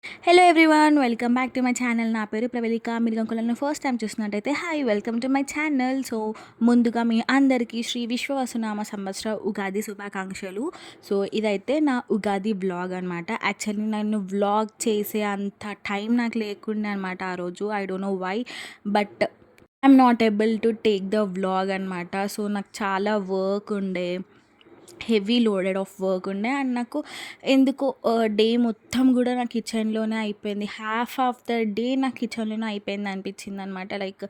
Hello everyone, welcome back to my channel. నా పేరు ప్రవళిక. మీరు కనుక ఫస్ట్ టైం చూస్తున్నట్టయితే hi, welcome to my channel. So ముందుగా మీ అందరికీ శ్రీ విశ్వవసునామ సంవత్సర ఉగాది శుభాకాంక్షలు. సో ఇదైతే నా ఉగాది వ్లాగ్ అనమాట. యాక్చువల్లీ నన్ను వ్లాగ్ చేసే అంత టైం నాకు లేకుండా అనమాట ఆ రోజు. I don't know why, but I'm not able to take the vlog అనమాట. సో నాకు చాలా వర్క్ ఉండే, హెవీ లోడెడ్ ఆఫ్ వర్క్ ఉండే. అండ్ నాకు ఎందుకో డే మొత్తం కూడా నా కిచెన్లోనే అయిపోయింది. హాఫ్ ఆఫ్ ద డే నా కిచెన్లోనే అయిపోయింది అనిపించింది అనమాట. Like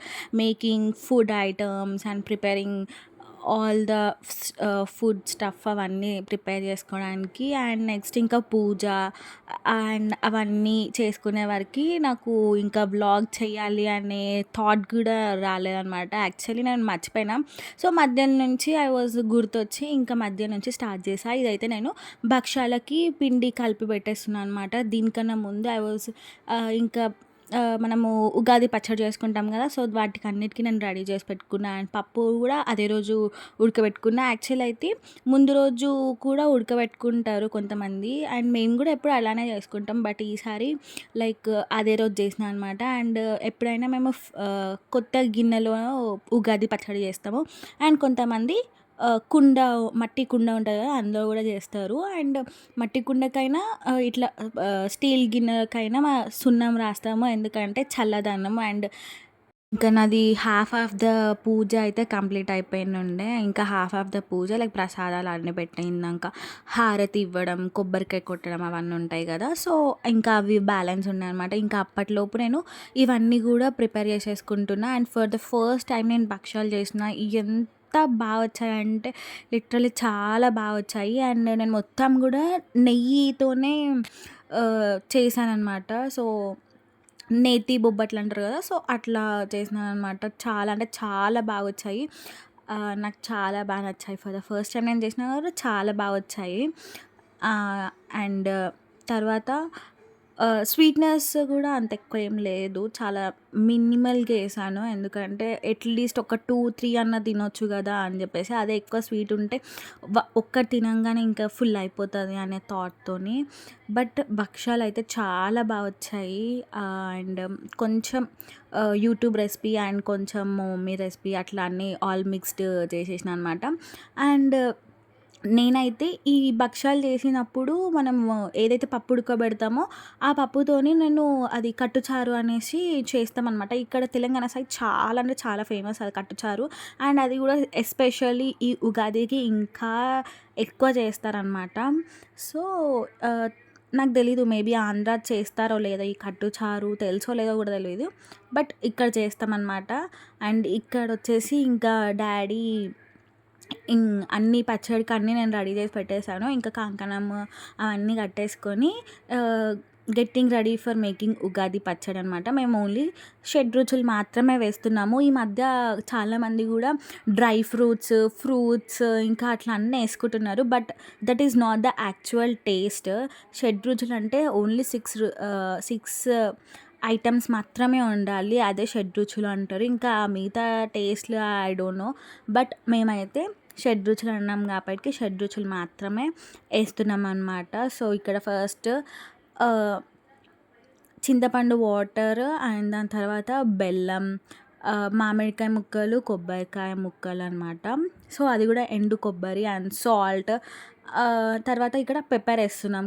making food items and preparing all the food stuff అవన్నీ ప్రిపేర్ చేసుకోవడానికి, అండ్ నెక్స్ట్ ఇంకా పూజ అండ్ అవన్నీ చేసుకునే వరకు నాకు ఇంకా వ్లాగ్ చేయాలి అనే థాట్ కూడా రాలేదనమాట. యాక్చువల్లీ నేను మర్చిపోయినా. సో మధ్యాహ్నం నుంచి ఐ వాజ్ గుర్తొచ్చి ఇంకా మధ్యాహ్నం నుంచి స్టార్ట్ చేసా. ఇదైతే నేను భక్షాలకి పిండి కలిపి పెట్టేస్తున్నాను అనమాట. దీనికన్నా ముందు ఐ వాజ్ ఇంకా మనము ఉగాది పచ్చడి చేసుకుంటాం కదా, సో వాటికి అన్నిటికీ నేను రెడీ చేసి పెట్టుకున్నా. అండ్ పప్పు కూడా అదే రోజు ఉడకబెట్టుకున్నా. యాక్చువల్ అయితే ముందు రోజు కూడా ఉడకబెట్టుకుంటారు కొంతమంది, అండ్ మేము కూడా ఎప్పుడు అలానే చేసుకుంటాం. బట్ ఈసారి లైక్ అదే రోజు చేసిన అనమాట. అండ్ ఎప్పుడైనా మేము కొత్త గిన్నెలో ఉగాది పచ్చడి చేస్తాము. అండ్ కొంతమంది కుండ, మట్టి కుండ ఉంటుంది కదా, అందులో కూడా చేస్తారు. అండ్ మట్టి కుండకైనా ఇట్లా స్టీల్ గిన్నెకైనా సున్నం రాస్తాము, ఎందుకంటే చల్లదనం. అండ్ ఇంకా నాది హాఫ్ ఆఫ్ ద పూజ అయితే కంప్లీట్ అయిపోయింది. ఇంకా half of the puja like ప్రసాదాలు అన్నీ పెట్టినాక హారతి ఇవ్వడం, కొబ్బరికాయ కొట్టడం అవన్నీ ఉంటాయి కదా, సో ఇంకా అవి బ్యాలెన్స్ ఉన్నాయి అనమాట. ఇంకా అప్పటిలోపు నేను ఇవన్నీ కూడా ప్రిపేర్ చేసేసుకుంటున్నా. And for the first time నేను భక్షాలు చేసిన. ఎంత బాగా వచ్చాయంటే లిటరల్లీ చాలా బాగా వచ్చాయి. అండ్ నేను మొత్తం కూడా నెయ్యితోనే చేశాననమాట. సో నేతి బొబ్బట్లు అంటారు కదా, సో అట్లా చేసినాననమాట. చాలా అంటే చాలా బాగా వచ్చాయి. నాకు చాలా బాగా నచ్చాయి. ఫర్ ద ఫస్ట్ టైం నేను చేసినా కూడా చాలా బాగా వచ్చాయి. అండ్ తర్వాత స్వీట్‌నెస్ కూడా అంత ఎక్కువ ఏం లేదు. చాలా మినిమల్‌గా ఏసాను. ఎందుకంటే అట్‌లీస్ట్ ఒక 2, 3 అన్నా తినొచ్చు గదా అని జెప్పేసి. అదే ఎక్కువ స్వీట్ ఉంటే ఒక్కటి తినంగానే ఇంకా ఫుల్ అయిపోతది అనే థాట్‌తోని. బట్ భక్షాలయితే చాలా బా వచ్చాయి. అండ్ కొంచెం యూట్యూబ్ రెసిపీ అండ్ కొంచెం మా మమ్మీ రెసిపీ అట్లా అన్నీ ఆల్ మిక్స్డ్ చేసేసినా అనమాట. అండ్ నేనైతే ఈ భక్షాలు చేసినప్పుడు మనం ఏదైతే పప్పు ఉడకబెడతామో ఆ పప్పుతోని నేను అది కట్టుచారు అనేసి చేస్తామనమాట. ఇక్కడ తెలంగాణ సైడ్ చాలా అంటే చాలా ఫేమస్ అది కట్టుచారు. అండ్ అది కూడా ఎస్పెషల్లీ ఈ ఉగాదికి ఇంకా ఎక్కువ చేస్తారనమాట. సో నాకు తెలీదు, మేబీ ఆంధ్ర చేస్తారో లేదో ఈ కట్టుచారు, తెలుసో లేదో కూడా తెలీదు. బట్ ఇక్కడ చేస్తామన్నమాట. అండ్ ఇక్కడొచ్చేసి ఇంకా డాడీ అన్నీ పచ్చడికి అన్నీ నేను రెడీ చేసి పెట్టేసాను. ఇంకా కంకణం అవన్నీ కట్టేసుకొని getting ready for making Ugadi పచ్చడి అనమాట. మేము ఓన్లీ షడ్రుచులు మాత్రమే వేస్తున్నాము. ఈ మధ్య చాలామంది కూడా డ్రై ఫ్రూట్స్ ఇంకా అట్లా అన్నీ వేసుకుంటున్నారు. But that is not the actual taste. షడ్రుచులు అంటే ఓన్లీ 6 ఐటమ్స్ మాత్రమే ఉండాలి. అదే షడ్రుచులు అంటారు. ఇంకా మిగతా టేస్ట్‌లు ఐ డోంట్ నో. బట్ మేమైతే షడ్రుచులు అన్నాం కాబట్టి షడ్రుచులు మాత్రమే ఏస్తున్నామనమాట. సో ఇక్కడ ఫస్ట్ చింతపండు వాటర్ అండ్ దాని తర్వాత బెల్లం, మామిడికాయ ముక్కలు, కొబ్బరికాయ ముక్కలనమాట. సో అది కూడా ఎండు కొబ్బరి అండ్ సాల్ట్. తర్వాత ఇక్కడ పెప్పర్ ఏస్తున్నాం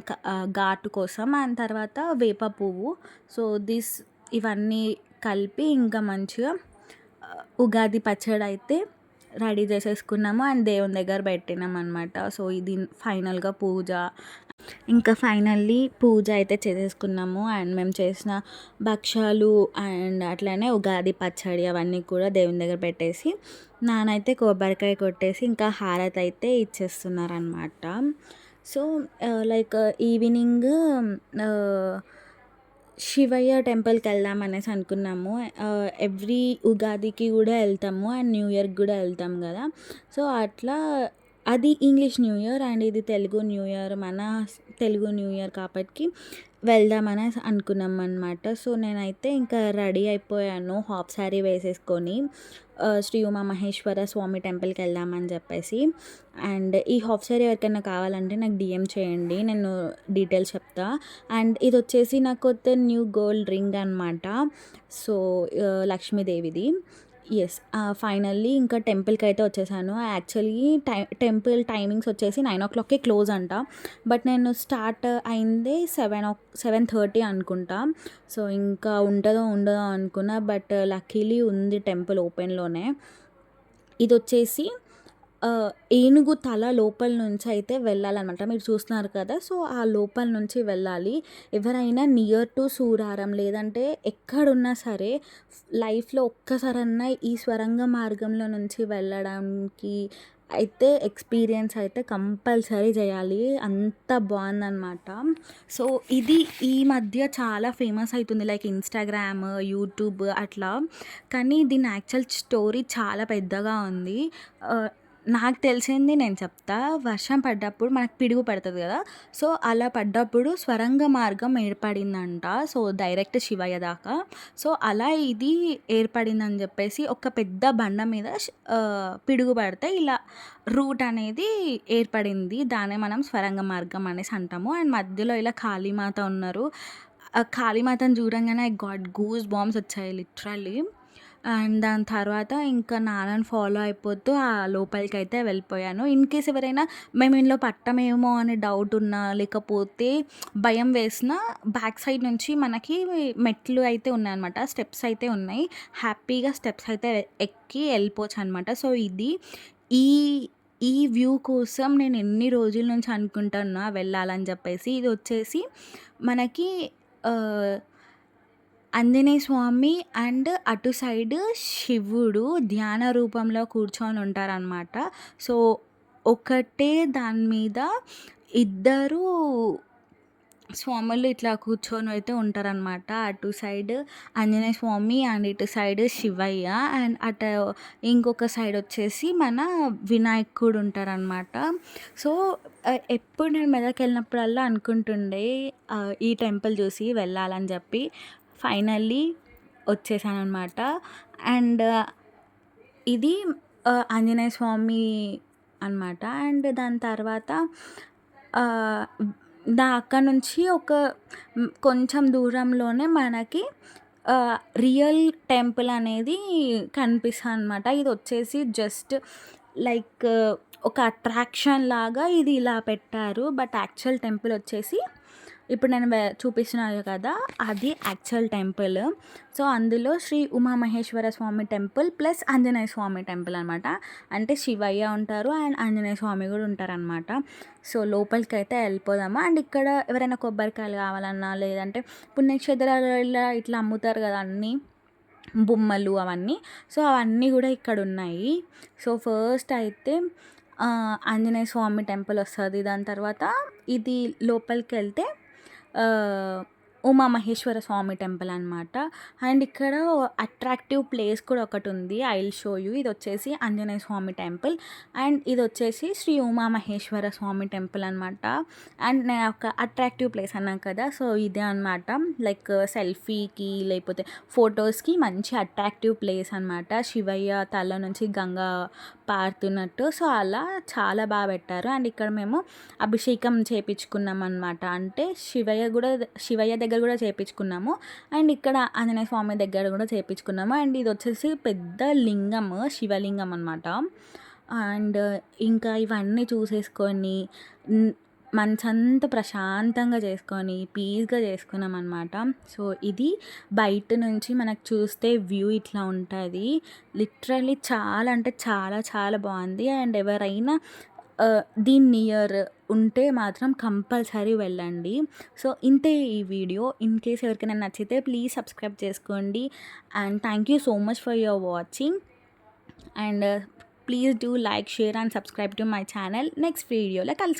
ఘాటు కోసం. అండ్ తర్వాత వేప పువ్వు. సో ఇవన్నీ కలిపి ఇంకా మంచిగా ఉగాది పచ్చడైతే రెడీ చేసేసుకున్నాము. అండ్ దేవుని దగ్గర పెట్టినామనమాట. సో ఇది ఫైనల్‌గా పూజ. ఇంకా ఫైనల్లీ పూజ అయితే చేసేసుకున్నాము. అండ్ మేము చేసిన భక్షాలు అండ్ అట్లనే ఉగాది పచ్చడి అవన్నీ కూడా దేవుని దగ్గర పెట్టేసి, నానైతే కొబ్బరికాయ కొట్టేసి ఇంకా హారతి అయితే ఇచ్చేస్తున్నారనమాట. సో లైక్ ఈవినింగ్ శివయ్య టెంపుల్‌కి వెళ్దాం అనేసి అనుకున్నాము. ఎవ్రీ ఉగాదికి కూడా వెళ్తాము అండ్ న్యూ ఇయర్‌కి కూడా వెళ్తాం కదా. సో అట్లా అది ఇంగ్లీష్ న్యూ ఇయర్ అండ్ ఇది తెలుగు న్యూ ఇయర్. మన తెలుగు న్యూ ఇయర్ కాబట్టి వెళ్దామని అనుకున్నామనమాట. సో, నేనైతే ఇంకా రెడీ అయిపోయాను హాఫ్ శారీ వేసేసుకొని శ్రీ ఉమామహేశ్వర స్వామి టెంపుల్‌కెళ్దామని చెప్పేసి. అండ్ ఈ హాఫ్ శారీ ఎవరికైనా కావాలంటే నాకు డీఎం చేయండి. నేను డీటెయిల్స్ చెప్తా. అండ్ ఇదొచ్చేసి నాకు న్యూ గోల్డ్ రింగ్ అనమాట. సో, లక్ష్మీదేవిది. యెస్. ఫైనల్లీ ఇంకా టెంపుల్‌కైతే వచ్చేసాను. యాక్చువల్లీ టెంపుల్ టైమింగ్స్ వచ్చేసి 9:00కే క్లోజ్ అంట. బట్ నేను స్టార్ట్ అయిందే 7:30 అనుకుంటా. సో, ఇంకా ఉంటదో ఉండదో అనుకున్నా. బట్ లక్కీలీ ఉంది టెంపుల్ ఓపెన్‌లోనే. ఇదొచ్చేసి ఏనుగు తల లోపల నుంచి అయితే వెళ్ళాలనమాట. మీరు చూస్తున్నారు కదా! సో, ఆ లోపల నుంచి వెళ్ళాలి. ఎవరైనా నియర్ టు సూరారం లేదంటే ఎక్కడున్నా సరే లైఫ్‌లో ఒక్కసారన్నా ఈ స్వరంగ మార్గంలో నుంచి వెళ్ళడానికి అయితే ఎక్స్‌పీరియన్స్ అయితే కంపల్సరీ చేయాలి. అంత బావుందనమాట. సో, ఇది ఈ మధ్య చాలా ఫేమస్ అయితుంది. లైక్ ఇన్‌స్టాగ్రామ్, యూట్యూబ్ అట్లా. కానీ దీని యాక్చువల్ స్టోరీ చాలా పెద్దగా ఉంది. నాకు తెలిసింది నేను చెప్తా. వర్షం పడ్డప్పుడు మనకు పిడుగు పడతది గదా! సో, అలా పడ్డప్పుడు స్వరంగ మార్గం ఏర్పడిందంట. సో, డైరెక్ట్ శివయ్య దాకా. సో, అలా ఇది ఏర్పడిందని జెప్పేసి ఒక పెద్ద బండ మీద పిడుగు పడితే ఇలా రూట్ అనేది ఏర్పడింది. దాన్నే మనం స్వరంగ మార్గం అనేసి అంటాము. అండ్ మధ్యలో ఇలా కాళీమాత ఉన్నారు. ఆ కాళీమాతను చూడంగానే ఐ గాట్ గూస్ బాంబ్స్ వచ్చాయి లిటరల్లీ. అండ్ దాని తర్వాత ఇంకా నాన్నని ఫాలో అయిపోతూ ఆ లోపలికైతే వెళ్ళిపోయాను. ఇన్‌కేస్ ఎవరైనా మేము ఇందులో పట్టమేమో అని డౌట్ ఉన్నా, లేకపోతే భయం వేసినా బ్యాక్ సైడ్ నుంచి మనకి మెట్లు అయితే ఉన్నాయన్నమాట. స్టెప్స్ అయితే ఉన్నాయి. హ్యాపీగా స్టెప్స్ అయితే ఎక్కి వెళ్ళిపోవచ్చనమాట. సో, ఈ ఈ వ్యూ కోసం నేను ఎన్ని రోజుల నుంచి అనుకుంటున్నా వెళ్ళాలని చెప్పేసి. ఇదొచ్చేసి మనకి ఆహ్ ఆంజనేయ స్వామి అండ్ అటు సైడ్ శివుడు ధ్యాన రూపంలో కూర్చొని ఉంటారనమాట. సో, ఒకటే దాని మీద ఇద్దరు స్వాములు ఇట్లా కూర్చొని అయితే ఉంటారనమాట. అటు సైడ్ ఆంజనేయ స్వామి అండ్ ఇటు సైడ్ శివయ్య అండ్ ఇంకొక సైడ్ వచ్చేసి మన వినాయకుడు ఉంటారనమాట. సో, ఎప్పుడు నేను మెదక్‌కెళ్ళినప్పుడల్లా అనుకుంటుండే ఈ టెంపుల్ చూసి వెళ్ళాలని చెప్పి. ఫైనల్లీ వచ్చేసాననమాట. అండ్ ఇది ఆంజనేయ స్వామి అనమాట. అండ్ దాని తర్వాత ఆహ్, అక్కడి నుంచి కొంచెం దూరంలోనే మనకి రియల్ టెంపుల్ అనేది కనిపిస్తదనమాట. ఇదొచ్చేసి జస్ట్ లైక్ ఒక అట్రాక్షన్ లాగా ఇది ఇలా పెట్టారు. బట్ యాక్చువల్ టెంపుల్ వచ్చేసి ఇప్పుడు నేను చూపిస్తున్నాను కదా! అది యాక్చువల్ టెంపుల్. సో, అందులో Shri Umamaheswara Swamy temple plus Anjaneya Swamy temple అనమాట. అంటే శివయ్య ఉంటారు అండ్ ఆంజనేయ స్వామి కూడా ఉంటారనమాట. సో, లోపలికైతే వెళ్ళిపోదాము. అండ్ ఇక్కడ ఎవరైనా కొబ్బరికాయలు కావాలన్నా లేదంటే పుణ్యక్షేత్రాలలో ఇట్లా అమ్ముతారు కదా అన్నీ బొమ్మలు అవన్నీ. సో, అవన్నీ కూడా ఇక్కడున్నాయి. సో, ఫస్ట్ అయితే ఆంజనేయ స్వామి టెంపుల్ వస్తది. దాని తర్వాత ఇది లోపలికెళ్తే ఉమామహేశ్వర స్వామి టెంపుల్ అనమాట. అండ్ ఇక్కడ అట్రాక్టివ్ ప్లేస్ కూడా ఒకటుంది. I will show you. ఇదొచ్చేసి ఆంజనేయ స్వామి టెంపుల్ అండ్ ఇదొచ్చేసి శ్రీ ఉమామహేశ్వర స్వామి టెంపుల్ అనమాట. అండ్ నేను ఒక అట్రాక్టివ్ ప్లేస్ అన్నాను కదా! సో, ఇదే అనమాట. లైక్ సెల్ఫీకి లేకపోతే ఫోటోస్‌కి మంచి అట్రాక్టివ్ ప్లేస్ అనమాట. శివయ్య తల నుంచి గంగ పారుతున్నట్టు. సో, అలా చాలా బాగా పెట్టారు. అండ్ ఇక్కడ మేము అభిషేకం చేపించుకున్నామనమాట. అంటే శివయ్య దగ్గర కూడా చేపించుకున్నాము. అండ్ ఇక్కడ ఆంజనేయ స్వామి దగ్గర కూడా చేపించుకున్నాము. అండ్ ఇదొచ్చేసి పెద్ద లింగం, శివలింగం అనమాట. అండ్ ఇంకా ఇవన్నీ చూసేసుకొని మనసంతా ప్రశాంతంగా చేసుకొని పీస్‌గా చేసుకున్నామనమాట. సో, ఇది బయట నుంచి మనకు చూస్తే వ్యూ ఇట్లా ఉంటది. లిటరల్లీ చాలా అంటే చాలా చాలా బావుంది. అండ్ ఎవరైనా దీని నియర్ ఉంటే మాత్రం కంపల్సరీ వెళ్ళండి. సో, ఇంతే ఈ వీడియో. ఇన్‌కేస్ ఎవరికైనా నచ్చితే ప్లీజ్ సబ్స్క్రైబ్ చేసుకోండి. And thank you so much for your watching. And please do like, share and subscribe to my channel. Next వీడియోలో కలుసుకుందాం.